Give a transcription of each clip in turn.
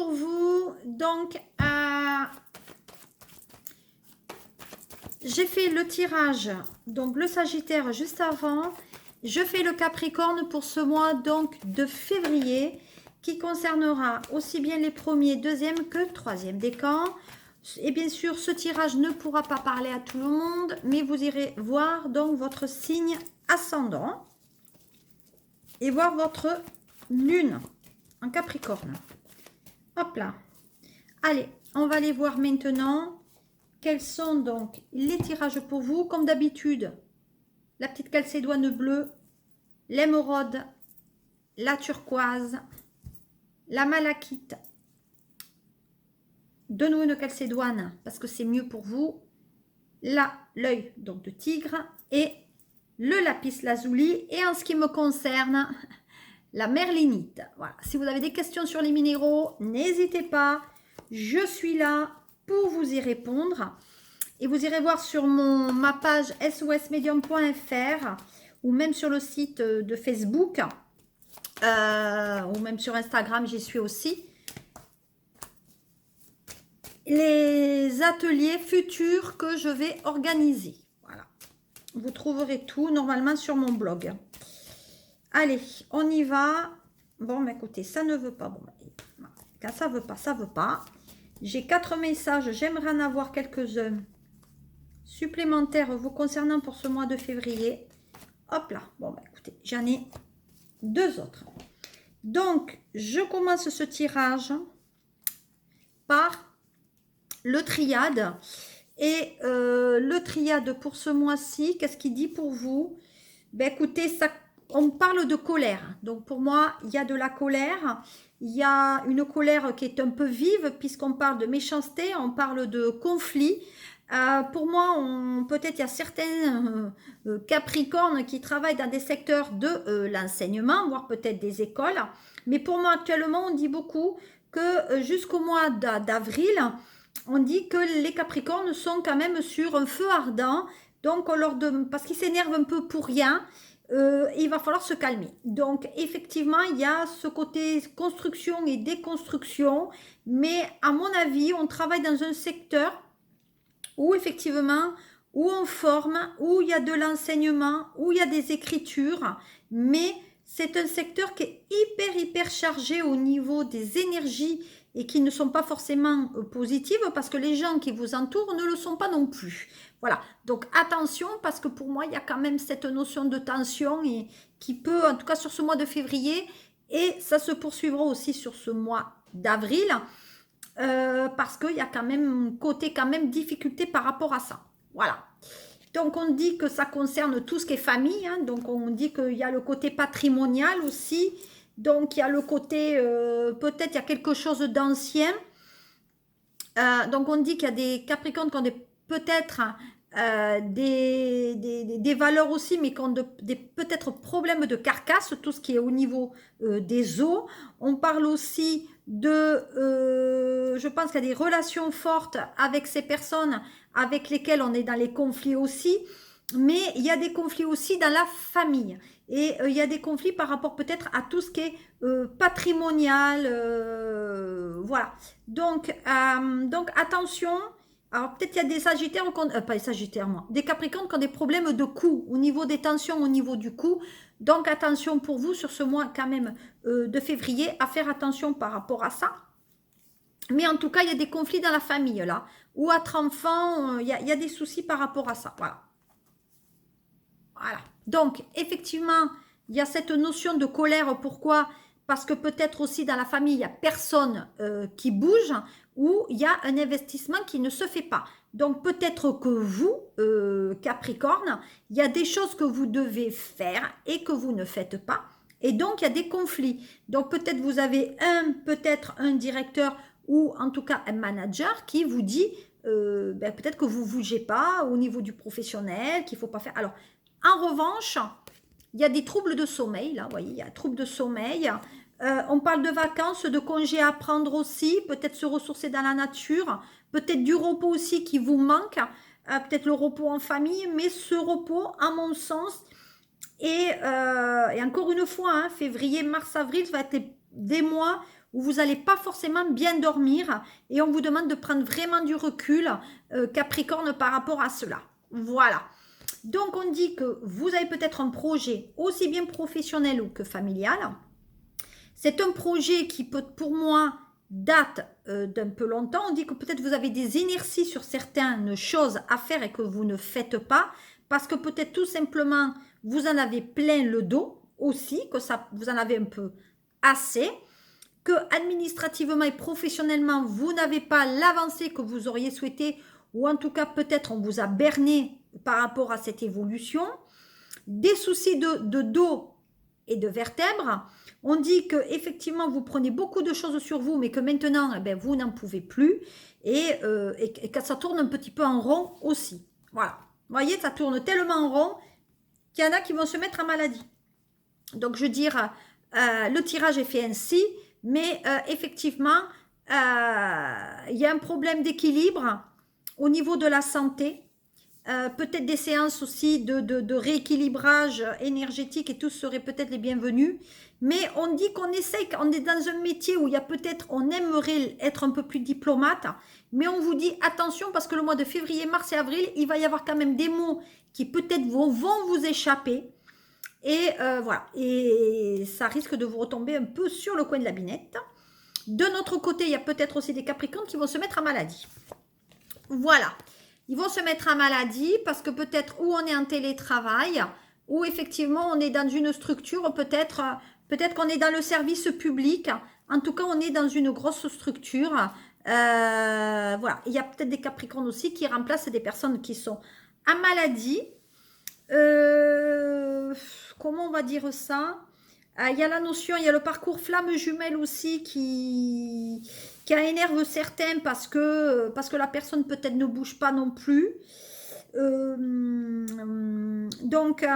pour vous. Donc, j'ai fait le tirage, donc le Sagittaire juste avant. Je fais le Capricorne pour ce mois donc de février, qui concernera aussi bien les premiers, deuxième que troisième décan. Et bien sûr, ce tirage ne pourra pas parler à tout le monde, mais vous irez voir donc votre signe ascendant et voir votre lune en Capricorne. Hop là. Allez, on va aller voir maintenant quels sont donc les tirages pour vous. Comme d'habitude, la petite calcédoine bleue, l'émeraude, la turquoise, la malachite, de nouveau une calcédoine parce que c'est mieux pour vous, là l'œil donc de tigre et le lapis lazuli, et en ce qui me concerne la merlinite. Voilà. Si vous avez des questions sur les minéraux, n'hésitez pas, je suis là pour vous y répondre. Et vous irez voir sur ma page sosmedium.fr ou même sur le site de Facebook ou même sur Instagram, j'y suis aussi, les ateliers futurs que je vais organiser. Voilà. Vous trouverez tout normalement sur mon blog. Allez, on y va. Bon, mais écoutez, ça ne veut pas. Bon, quand ça veut pas, ça veut pas. J'ai 4 messages. J'aimerais en avoir quelques-uns supplémentaires vous concernant pour ce mois de février. Hop là. Bon, bah, écoutez, j'en ai 2 autres. Donc, je commence ce tirage par le triade. Et le triade pour ce mois-ci, qu'est-ce qu'il dit pour vous? Ben écoutez, ça, on parle de colère. Donc pour moi, il y a de la colère. Il y a une colère qui est un peu vive puisqu'on parle de méchanceté, on parle de conflit. Pour moi, peut-être il y a certains capricornes qui travaillent dans des secteurs de l'enseignement, voire peut-être des écoles. Mais pour moi, actuellement, on dit beaucoup que jusqu'au mois d'avril, on dit que les Capricornes sont quand même sur un feu ardent, donc parce qu'ils s'énervent un peu pour rien, il va falloir se calmer. Donc effectivement, il y a ce côté construction et déconstruction, mais à mon avis, on travaille dans un secteur où effectivement, où on forme, où il y a de l'enseignement, où il y a des écritures, mais c'est un secteur qui est hyper chargé au niveau des énergies et qui ne sont pas forcément positives parce que les gens qui vous entourent ne le sont pas non plus. Voilà, donc attention parce que pour moi, il y a quand même cette notion de tension et qui peut, en tout cas sur ce mois de février, et ça se poursuivra aussi sur ce mois d'avril, parce qu'il y a quand même côté quand même difficulté par rapport à ça. Voilà. Donc on dit que ça concerne tout ce qui est famille, hein, donc on dit qu'il y a le côté patrimonial aussi, donc il y a le côté, peut-être il y a quelque chose d'ancien, donc on dit qu'il y a des Capricornes qui ont peut-être des valeurs aussi, mais qui ont des peut-être problèmes de carcasse, tout ce qui est au niveau des os. On parle aussi de, je pense qu'il y a des relations fortes avec ces personnes avec lesquelles on est dans les conflits aussi, mais il y a des conflits aussi dans la famille. Et il y a des conflits par rapport peut-être à tout ce qui est patrimonial, voilà. Donc attention. Alors peut-être il y a des Sagittaires, pas des Sagittaires moi, des Capricornes qui ont des problèmes de cou, au niveau des tensions, au niveau du cou. Donc attention pour vous sur ce mois quand même de février, à faire attention par rapport à ça. Mais en tout cas, il y a des conflits dans la famille là, ou entre enfants, il y a des soucis par rapport à ça. Voilà. Voilà. Donc, effectivement, il y a cette notion de colère. Pourquoi? Parce que peut-être aussi dans la famille, il n'y a personne qui bouge ou il y a un investissement qui ne se fait pas. Donc, peut-être que vous, Capricorne, il y a des choses que vous devez faire et que vous ne faites pas. Et donc, il y a des conflits. Donc, peut-être vous avez peut-être un directeur ou en tout cas un manager qui vous dit peut-être que vous ne bougez pas au niveau du professionnel, qu'il ne faut pas faire. Alors, en revanche, il y a des troubles de sommeil, là, vous voyez, il y a troubles de sommeil. On parle de vacances, de congés à prendre aussi, peut-être se ressourcer dans la nature, peut-être du repos aussi qui vous manque, peut-être le repos en famille, mais ce repos, à mon sens, et encore une fois, hein, février, mars, avril, ça va être des mois où vous n'allez pas forcément bien dormir et on vous demande de prendre vraiment du recul, Capricorne, par rapport à cela. Voilà. Donc, on dit que vous avez peut-être un projet aussi bien professionnel ou que familial. C'est un projet qui peut, pour moi, date d'un peu longtemps. On dit que peut-être vous avez des inerties sur certaines choses à faire et que vous ne faites pas parce que peut-être tout simplement vous en avez plein le dos aussi, que ça, vous en avez un peu assez, que administrativement et professionnellement vous n'avez pas l'avancée que vous auriez souhaité ou en tout cas peut-être on vous a berné par rapport à cette évolution, des soucis de dos et de vertèbres. On dit que effectivement vous prenez beaucoup de choses sur vous, mais que maintenant eh bien, vous n'en pouvez plus et que ça tourne un petit peu en rond aussi. Voilà. Vous voyez, ça tourne tellement en rond qu'il y en a qui vont se mettre en maladie. Donc je veux dire, le tirage est fait ainsi, mais effectivement, il y a un problème d'équilibre au niveau de la santé. Peut-être des séances aussi de rééquilibrage énergétique et tout serait peut-être les bienvenus. Mais on dit qu'on essaye, on est dans un métier où il y a peut-être, on aimerait être un peu plus diplomate, mais on vous dit attention parce que le mois de février, mars et avril, il va y avoir quand même des mots qui peut-être vont vous échapper. Et voilà, et ça risque de vous retomber un peu sur le coin de la binette. De notre côté, il y a peut-être aussi des Capricornes qui vont se mettre en maladie. Voilà. Ils vont se mettre en maladie parce que peut-être où on est en télétravail, ou effectivement on est dans une structure, peut-être qu'on est dans le service public. En tout cas, on est dans une grosse structure. Voilà. Il y a peut-être des Capricornes aussi qui remplacent des personnes qui sont en maladie. Comment on va dire ça? Il y a la notion, il y a le parcours flamme jumelle aussi qui énerve certains parce que la personne peut-être ne bouge pas non plus. Donc,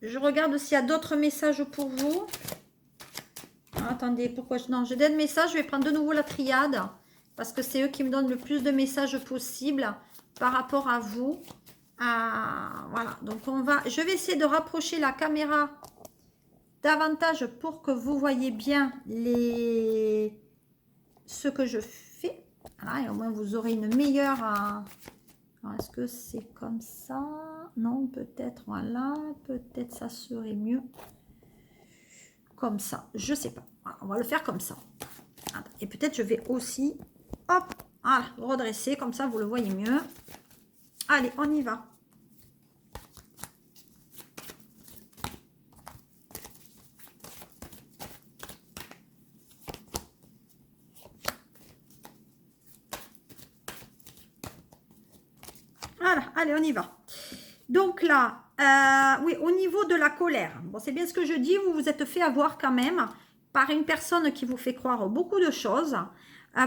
je regarde s'il y a d'autres messages pour vous. Attendez, pourquoi non, j'ai des messages, je vais prendre de nouveau la triade parce que c'est eux qui me donnent le plus de messages possible par rapport à vous. Voilà, donc je vais essayer de rapprocher la caméra davantage pour que vous voyez bien ce que je fais. Voilà, et au moins vous aurez une meilleure... Est-ce que c'est comme ça? Non, peut-être, voilà, peut-être ça serait mieux comme ça, je sais pas. Voilà, on va le faire comme ça. Et peut-être je vais aussi, hop, voilà, redresser, comme ça vous le voyez mieux. Allez, on y va. Voilà, allez, on y va. Donc là, oui, au niveau de la colère, bon, c'est bien ce que je dis, vous vous êtes fait avoir quand même par une personne qui vous fait croire beaucoup de choses.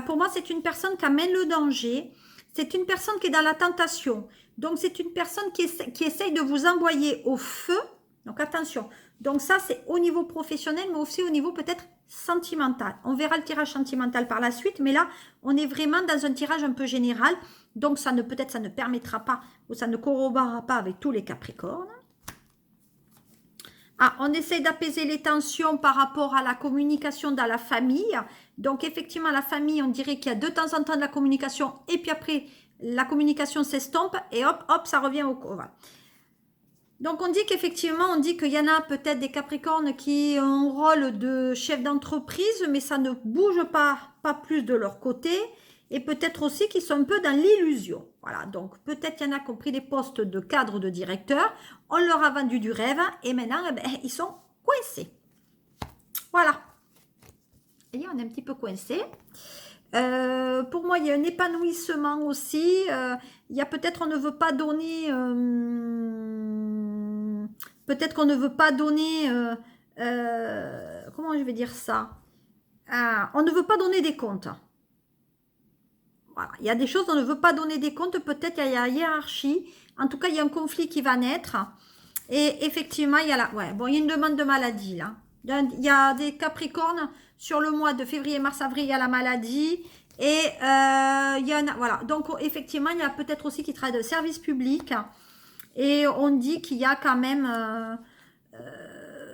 Pour moi, c'est une personne qui amène le danger. C'est une personne qui est dans la tentation. Donc, c'est une personne qui essaye de vous envoyer au feu. Donc, attention. Donc, ça, c'est au niveau professionnel, mais aussi au niveau peut-être sentimental. On verra le tirage sentimental par la suite, mais là, on est vraiment dans un tirage un peu général. Donc, peut-être ça ne permettra pas ou ça ne corroborera pas avec tous les Capricornes. On essaie d'apaiser les tensions par rapport à la communication dans la famille. Donc, effectivement, la famille, on dirait qu'il y a de temps en temps de la communication et puis après, la communication s'estompe et hop, hop, ça revient au... Voilà. Donc, on dit qu'effectivement, on dit qu'il y en a peut-être des Capricornes qui ont un rôle de chef d'entreprise, mais ça ne bouge pas plus de leur côté. Et peut-être aussi qu'ils sont un peu dans l'illusion. Voilà, donc peut-être qu'il y en a qui ont pris des postes de cadre, de directeur. On leur a vendu du rêve et maintenant, eh ben, ils sont coincés. Voilà. Et on est un petit peu coincés. Pour moi, il y a un épanouissement aussi. Il y a peut-être on ne veut pas donner... peut-être qu'on ne veut pas donner... comment je vais dire ça? On ne veut pas donner des comptes. Voilà. Il y a des choses, on ne veut pas donner des comptes, peut-être il y a la hiérarchie. En tout cas, il y a un conflit qui va naître. Et effectivement, il y a il y a une demande de maladie là. Il y a des Capricornes sur le mois de février, mars, avril, il y a la maladie. Et il y en a, voilà. Donc, effectivement, il y a peut-être aussi qui travaillent de service public. Et on dit qu'il y a quand même...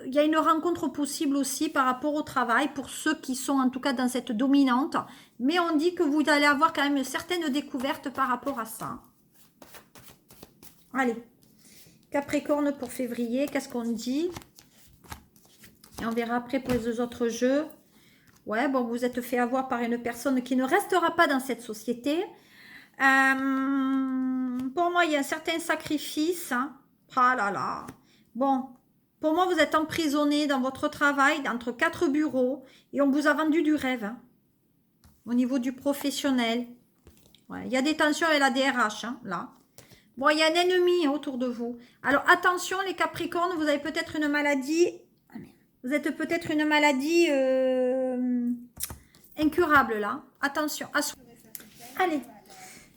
il il y a une rencontre possible aussi par rapport au travail pour ceux qui sont en tout cas dans cette dominante. Mais on dit que vous allez avoir quand même une certaine découverte par rapport à ça. Allez, Capricorne pour février, qu'est-ce qu'on dit? Et on verra après pour les autres jeux. Ouais, bon, vous êtes fait avoir par une personne qui ne restera pas dans cette société. Pour moi, il y a un certain sacrifice. Hein. Ah là là. Bon, pour moi, vous êtes emprisonné dans votre travail, entre 4 bureaux, et on vous a vendu du rêve. Hein, au niveau du professionnel. Ouais, il y a des tensions avec la DRH, hein, là. Bon, il y a un ennemi autour de vous. Alors, attention, les Capricornes, vous avez peut-être une maladie. Vous êtes peut-être une maladie incurable, là. Attention. Allez,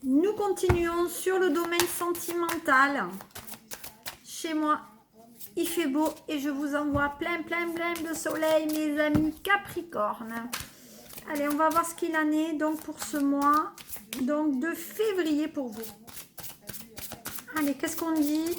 nous continuons sur le domaine sentimental. Chez moi, il fait beau et je vous envoie plein de soleil, mes amis Capricorne. Allez, on va voir ce qu'il en est donc pour ce mois donc de février pour vous. Allez, qu'est-ce qu'on dit?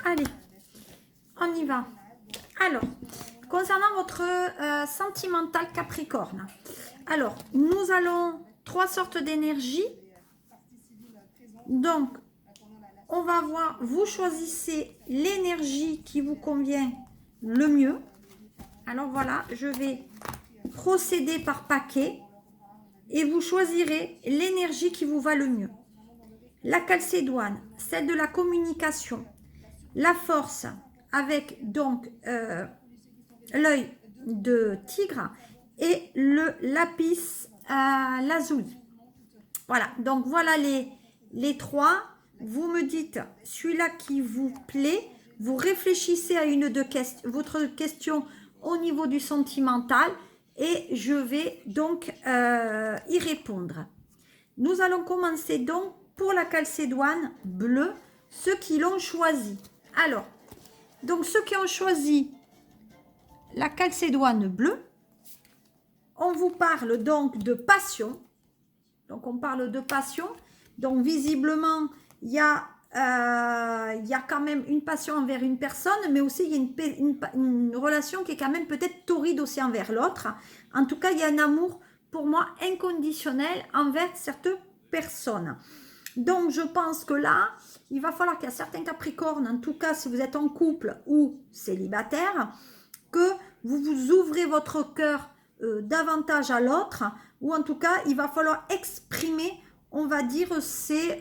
Allez, on y va. Alors, concernant votre sentimental Capricorne, alors, nous allons 3 sortes d'énergie. Donc, on va voir, vous choisissez l'énergie qui vous convient le mieux. Alors voilà, je vais procéder par paquet et vous choisirez l'énergie qui vous va le mieux. La calcédoine, celle de la communication, la force avec donc l'œil de tigre et le lapis lazuli. Voilà, donc voilà les 3. Vous me dites celui-là qui vous plaît. Vous réfléchissez à une de votre question au niveau du sentimental et je vais donc y répondre. Nous allons commencer donc pour la calcédoine bleue, ceux qui l'ont choisi. Alors, donc ceux qui ont choisi la calcédoine bleue, on vous parle donc de passion. Donc, on parle de passion. Donc, visiblement, il y a quand même une passion envers une personne, mais aussi il y a une relation qui est quand même peut-être torride aussi envers l'autre. En tout cas, il y a un amour, pour moi, inconditionnel envers cette personne. Donc, je pense que là, il va falloir qu'il y a certains Capricornes, en tout cas, si vous êtes en couple ou célibataire, que vous vous ouvrez votre cœur davantage à l'autre, ou en tout cas, il va falloir exprimer, on va dire, ses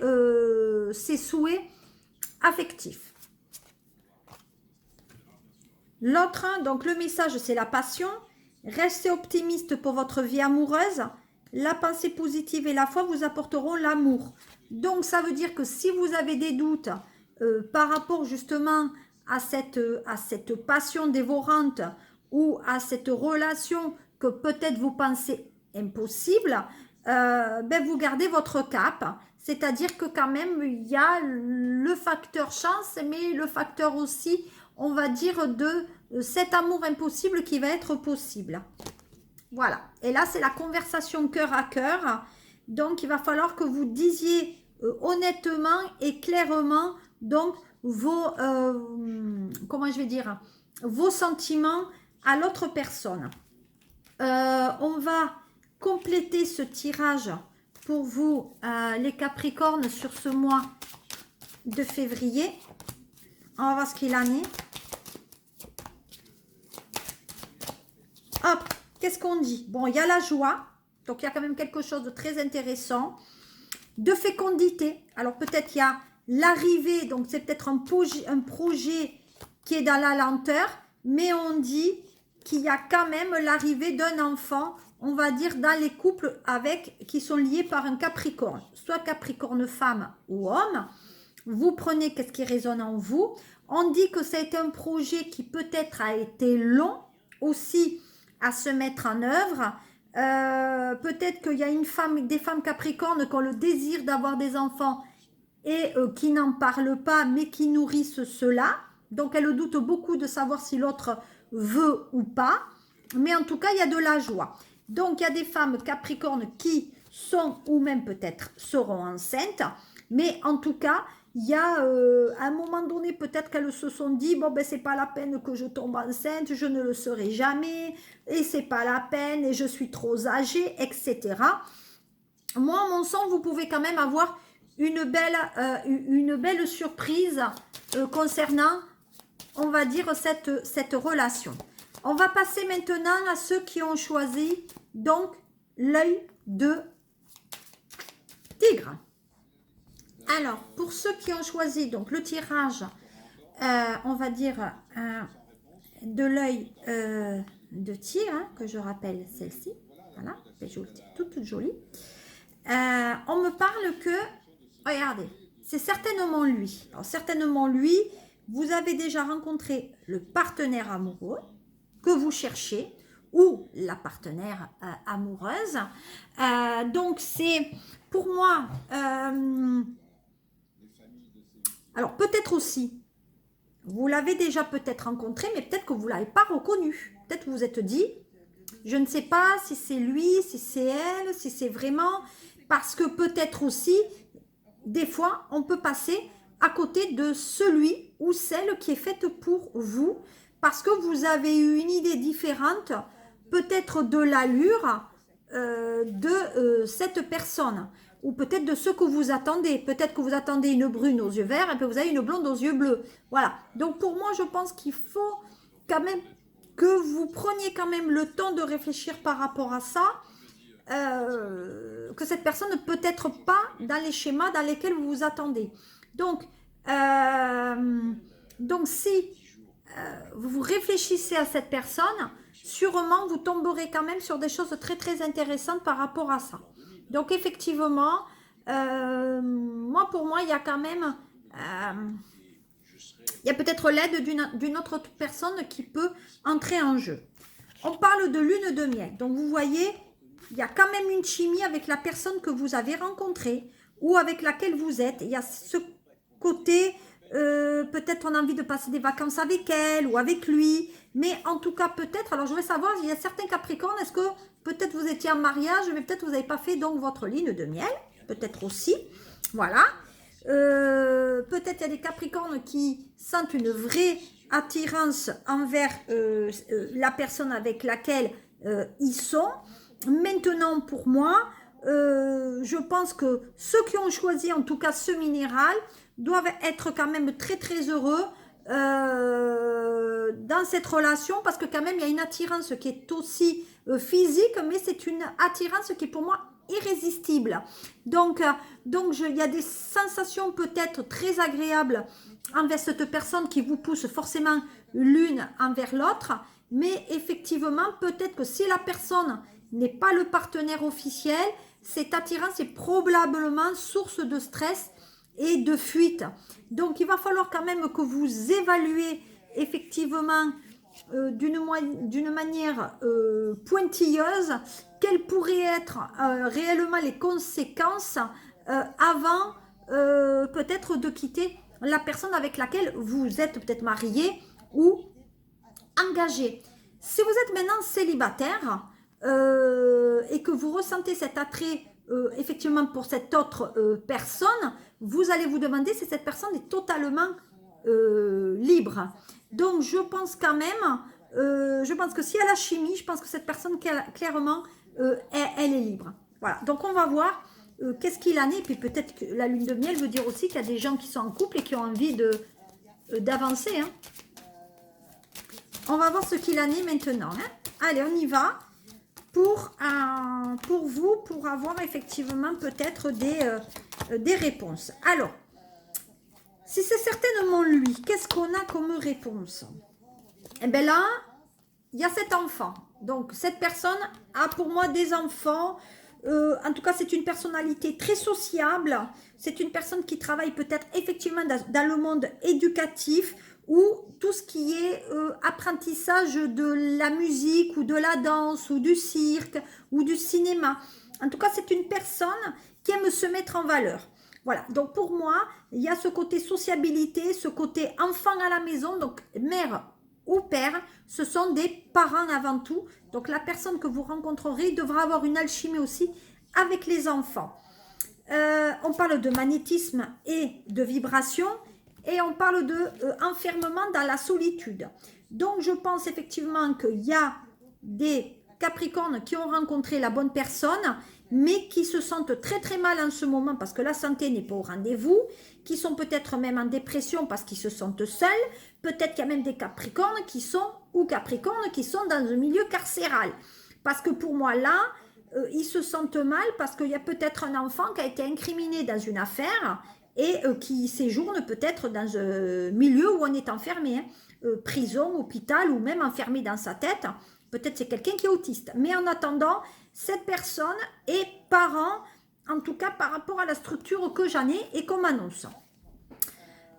souhaits affectifs. L'autre, donc le message, c'est la passion. Restez optimiste pour votre vie amoureuse. La pensée positive et la foi vous apporteront l'amour. Donc, ça veut dire que si vous avez des doutes par rapport justement à cette passion dévorante ou à cette relation que peut-être vous pensez impossible, vous gardez votre cap. C'est-à-dire que quand même, il y a le facteur chance, mais le facteur aussi, on va dire, de cet amour impossible qui va être possible. Voilà. Et là, c'est la conversation cœur à cœur. Donc, il va falloir que vous disiez honnêtement et clairement donc vos, comment je vais dire, vos sentiments à l'autre personne. On va compléter ce tirage pour vous, les Capricornes, sur ce mois de février. On va voir ce qu'il en est. Hop, qu'est-ce qu'on dit? Bon, il y a la joie. Donc, il y a quand même quelque chose de très intéressant. De fécondité. Alors, peut-être il y a l'arrivée. Donc, c'est peut-être un projet qui est dans la lenteur. Mais on dit qu'il y a quand même l'arrivée d'un enfant, on va dire, dans les couples qui sont liés par un Capricorne. Soit Capricorne femme ou homme. Vous prenez qu'est-ce qui résonne en vous. On dit que ça a été un projet qui peut-être a été long aussi à se mettre en œuvre. Peut-être qu'il y a des femmes capricornes qui ont le désir d'avoir des enfants et qui n'en parlent pas, mais qui nourrissent cela. Donc, elles doutent beaucoup de savoir si l'autre veut ou pas. Mais en tout cas, il y a de la joie. Donc, il y a des femmes capricornes qui sont ou même peut-être seront enceintes. Mais en tout cas, il y a à un moment donné, peut-être qu'elles se sont dit, bon, ben, c'est pas la peine que je tombe enceinte, je ne le serai jamais, et c'est pas la peine, et je suis trop âgée, etc. Moi, à mon sens, vous pouvez quand même avoir une belle surprise concernant, on va dire, cette relation. On va passer maintenant à ceux qui ont choisi, donc, l'œil de tigre. Alors, pour ceux qui ont choisi donc le tirage, on va dire de l'œil de tigre, hein, que je rappelle celle-ci, voilà, toute jolie. On me parle que, regardez, c'est certainement lui. Alors, certainement lui, vous avez déjà rencontré le partenaire amoureux que vous cherchez ou la partenaire amoureuse. Donc, c'est pour moi... alors, peut-être aussi, vous l'avez déjà peut-être rencontré, mais peut-être que vous ne l'avez pas reconnu. Peut-être que vous vous êtes dit, je ne sais pas si c'est lui, si c'est elle, si c'est vraiment... Parce que peut-être aussi, des fois, on peut passer à côté de celui ou celle qui est faite pour vous, parce que vous avez eu une idée différente, peut-être de l'allure de cette personne. Ou peut-être de ce que vous attendez. Peut-être que vous attendez une brune aux yeux verts et puis vous avez une blonde aux yeux bleus. Voilà. Donc pour moi, je pense qu'il faut quand même que vous preniez quand même le temps de réfléchir par rapport à ça. Que cette personne ne peut être pas dans les schémas dans lesquels vous vous attendez. Donc si vous réfléchissez à cette personne, sûrement vous tomberez quand même sur des choses très très intéressantes par rapport à ça. Donc effectivement, pour moi, il y a quand même, il y a peut-être l'aide d'une autre personne qui peut entrer en jeu. On parle de lune de miel. Donc vous voyez, il y a quand même une chimie avec la personne que vous avez rencontrée ou avec laquelle vous êtes. Il y a ce côté, peut-être on a envie de passer des vacances avec elle ou avec lui. Mais en tout cas, peut-être, alors je voudrais savoir, il y a certains Capricornes, est-ce que peut-être vous étiez en mariage, mais peut-être vous n'avez pas fait donc votre lune de miel, peut-être aussi, voilà. Peut-être il y a des Capricornes qui sentent une vraie attirance envers la personne avec laquelle ils sont. Maintenant, pour moi, je pense que ceux qui ont choisi en tout cas ce minéral doivent être quand même très très heureux dans cette relation, parce que quand même il y a une attirance qui est aussi physique, mais c'est une attirance qui est pour moi irrésistible. Donc il y a des sensations peut-être très agréables envers cette personne qui vous pousse forcément l'une envers l'autre, mais effectivement peut-être que si la personne n'est pas le partenaire officiel, cette attirance est probablement source de stress et de fuite. Donc il va falloir quand même que vous évaluez effectivement d'une manière pointilleuse quelles pourraient être réellement les conséquences avant peut-être de quitter la personne avec laquelle vous êtes peut-être marié ou engagé. Si vous êtes maintenant célibataire et que vous ressentez cet attrait effectivement pour cette autre personne, vous allez vous demander si cette personne est totalement libre. Donc je pense quand même, je pense que si elle a la chimie, je pense que cette personne clairement, elle est libre. Voilà, donc on va voir qu'est-ce qu'il en est. Et puis peut-être que la lune de miel veut dire aussi qu'il y a des gens qui sont en couple et qui ont envie d'avancer. Hein. On va voir ce qu'il en est maintenant. Hein. Allez, on y va. Pour vous, pour avoir effectivement peut-être des réponses. Alors, si c'est certainement lui, qu'est-ce qu'on a comme réponse? Eh bien là, il y a cet enfant. Donc, cette personne a pour moi des enfants. En tout cas, c'est une personnalité très sociable. C'est une personne qui travaille peut-être effectivement dans le monde éducatif ou tout ce qui est apprentissage de la musique ou de la danse ou du cirque ou du cinéma. En tout cas, c'est une personne qui aime se mettre en valeur. Voilà, donc pour moi, il y a ce côté sociabilité, ce côté enfant à la maison, donc mère ou père, ce sont des parents avant tout. Donc la personne que vous rencontrerez devra avoir une alchimie aussi avec les enfants. On parle de magnétisme et de vibration et on parle de enfermement dans la solitude. Donc je pense effectivement qu'il y a des Capricornes qui ont rencontré la bonne personne mais qui se sentent très très mal en ce moment parce que la santé n'est pas au rendez-vous, qui sont peut-être même en dépression parce qu'ils se sentent seuls, peut-être qu'il y a même des Capricornes qui sont, ou Capricornes qui sont dans un milieu carcéral. Parce que pour moi là, ils se sentent mal parce qu'il y a peut-être un enfant qui a été incriminé dans une affaire et qui séjourne peut-être dans un milieu où on est enfermé, hein, prison, hôpital ou même enfermé dans sa tête. Peut-être c'est quelqu'un qui est autiste. Mais en attendant, cette personne est parent, en tout cas par rapport à la structure que j'en ai et qu'on m'annonce.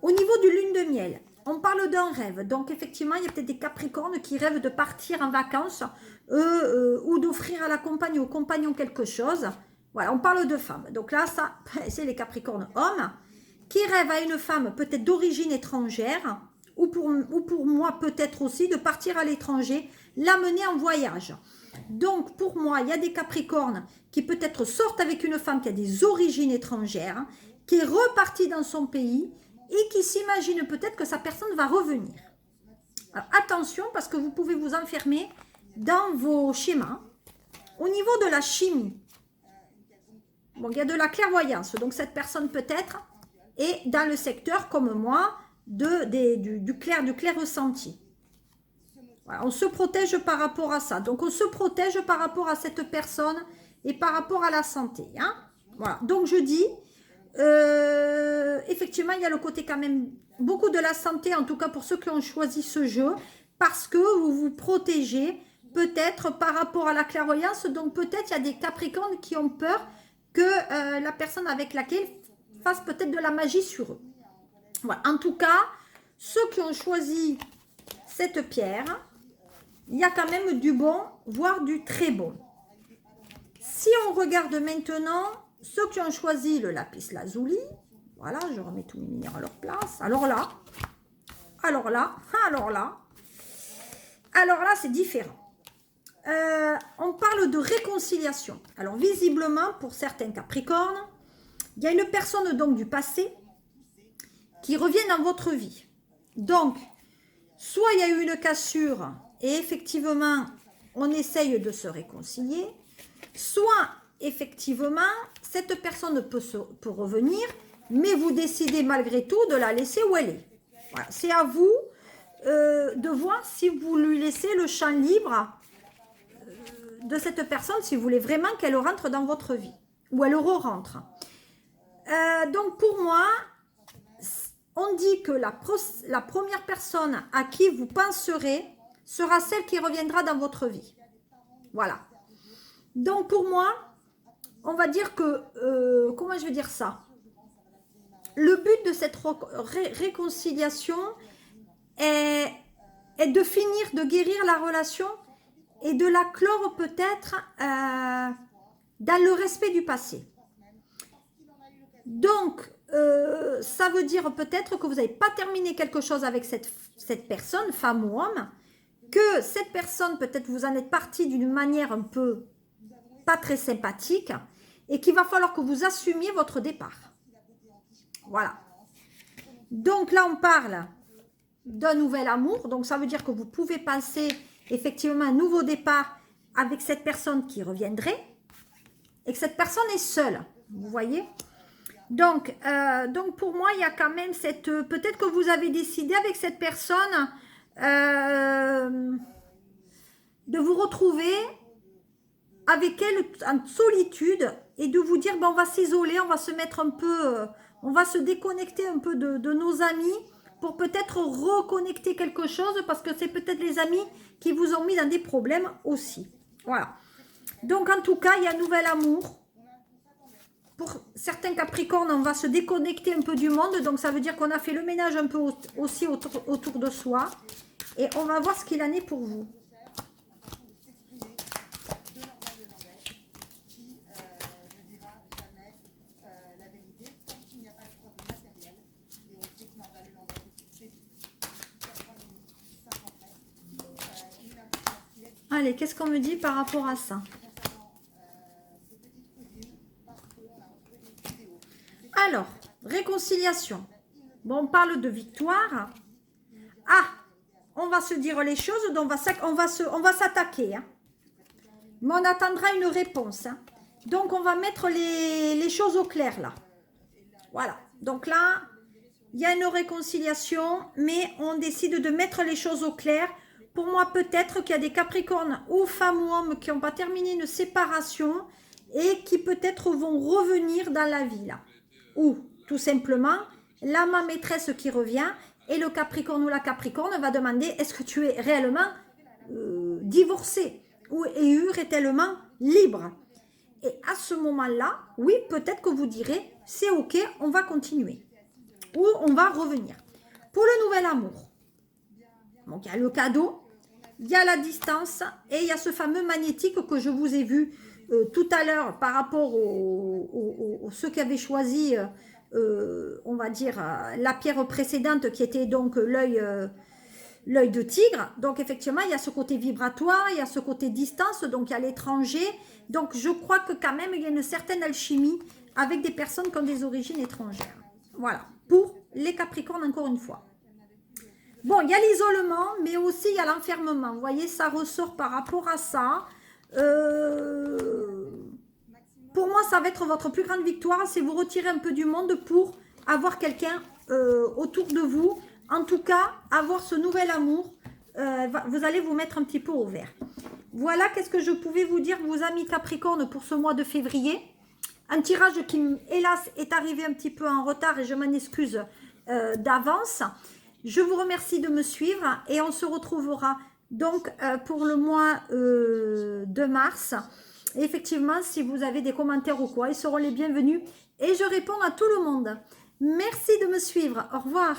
Au niveau du lune de miel, on parle d'un rêve. Donc effectivement, il y a peut-être des Capricornes qui rêvent de partir en vacances ou d'offrir à la compagne ou au compagnon quelque chose. Voilà, on parle de femmes. Donc là, ça, c'est les Capricornes hommes qui rêvent à une femme peut-être d'origine étrangère ou pour moi peut-être aussi de partir à l'étranger, l'amener en voyage. Donc pour moi, il y a des Capricornes qui peut-être sortent avec une femme qui a des origines étrangères, qui est repartie dans son pays et qui s'imagine peut-être que sa personne va revenir. Alors, attention parce que vous pouvez vous enfermer dans vos schémas. Au niveau de la chimie, bon, il y a de la clairvoyance, donc cette personne peut-être est dans le secteur comme moi du clair ressenti. Voilà, on se protège par rapport à ça. Donc on se protège par rapport à cette personne et par rapport à la santé. Hein. Voilà. Donc je dis, effectivement, il y a le côté quand même beaucoup de la santé, en tout cas pour ceux qui ont choisi ce jeu, parce que vous vous protégez peut-être par rapport à la clairvoyance. Donc peut-être il y a des Capricornes qui ont peur que la personne avec laquelle fasse peut-être de la magie sur eux. Voilà. En tout cas, ceux qui ont choisi cette pierre, il y a quand même du bon, voire du très bon. Si on regarde maintenant, ceux qui ont choisi le lapis lazuli, voilà, je remets tous mes minéraux à leur place. Alors là, c'est différent. On parle de réconciliation. Alors visiblement, pour certains Capricornes, il y a une personne donc du passé qui revient dans votre vie. Donc, soit il y a eu une cassure et effectivement, on essaye de se réconcilier, soit effectivement, cette personne peut revenir, mais vous décidez malgré tout de la laisser où elle est. Voilà. C'est à vous de voir si vous lui laissez le champ libre de cette personne, si vous voulez vraiment qu'elle rentre dans votre vie, ou elle re-rentre. Donc pour moi, on dit que la première personne à qui vous penserez sera celle qui reviendra dans votre vie. Voilà. Donc pour moi, on va dire que, comment je vais dire ça? Le but de cette réconciliation est de finir, de guérir la relation et de la clore peut-être dans le respect du passé. Donc, ça veut dire peut-être que vous n'avez pas terminé quelque chose avec cette personne, femme ou homme, que cette personne, peut-être vous en êtes parti d'une manière un peu pas très sympathique et qu'il va falloir que vous assumiez votre départ. Voilà. Donc là, on parle d'un nouvel amour. Donc ça veut dire que vous pouvez penser effectivement un nouveau départ avec cette personne qui reviendrait et que cette personne est seule. Vous voyez ? Donc pour moi, il y a quand même cette... Peut-être que vous avez décidé avec cette personne de vous retrouver avec elle en solitude et de vous dire, ben, on va s'isoler, on va se mettre un peu... on va se déconnecter un peu de nos amis pour peut-être reconnecter quelque chose parce que c'est peut-être les amis qui vous ont mis dans des problèmes aussi. Voilà. Donc, en tout cas, il y a un nouvel amour. Pour certains Capricornes, on va se déconnecter un peu du monde. Donc, ça veut dire qu'on a fait le ménage un peu aussi autour de soi. Et on va voir ce qu'il en est pour vous. Allez, qu'est-ce qu'on me dit par rapport à ça? Alors, réconciliation. Bon, on parle de victoire. Ah, on va se dire les choses, donc on va s'attaquer. Hein. Mais on attendra une réponse. Hein. Donc, on va mettre les choses au clair, là. Voilà. Donc là, il y a une réconciliation, mais on décide de mettre les choses au clair. Pour moi, peut-être qu'il y a des Capricornes ou femmes ou hommes qui n'ont pas terminé une séparation et qui peut-être vont revenir dans la vie, là. Ou, tout simplement, l'âme maîtresse qui revient et le Capricorne ou la Capricorne va demander est-ce que tu es réellement divorcé ou réellement libre. Et à ce moment-là, oui, peut-être que vous direz c'est ok, on va continuer ou on va revenir. Pour le nouvel amour, donc il y a le cadeau, il y a la distance et il y a ce fameux magnétique que je vous ai vu tout à l'heure par rapport aux ceux qui avaient choisi, on va dire, la pierre précédente qui était donc l'œil de tigre. Donc effectivement, il y a ce côté vibratoire, il y a ce côté distance, donc il y a l'étranger. Donc je crois que quand même, il y a une certaine alchimie avec des personnes qui ont des origines étrangères. Voilà, pour les Capricornes, encore une fois. Bon, il y a l'isolement, mais aussi il y a l'enfermement. Vous voyez, ça ressort par rapport à ça. Pour moi, ça va être votre plus grande victoire, c'est vous retirer un peu du monde pour avoir quelqu'un autour de vous. En tout cas, avoir ce nouvel amour, vous allez vous mettre un petit peu au vert. Voilà, qu'est-ce que je pouvais vous dire, vos amis Capricorne, pour ce mois de février. Un tirage qui, hélas, est arrivé un petit peu en retard et je m'en excuse d'avance. Je vous remercie de me suivre et on se retrouvera donc pour le mois de mars. Et effectivement, si vous avez des commentaires ou quoi, ils seront les bienvenus et je réponds à tout le monde. Merci de me suivre. Au revoir.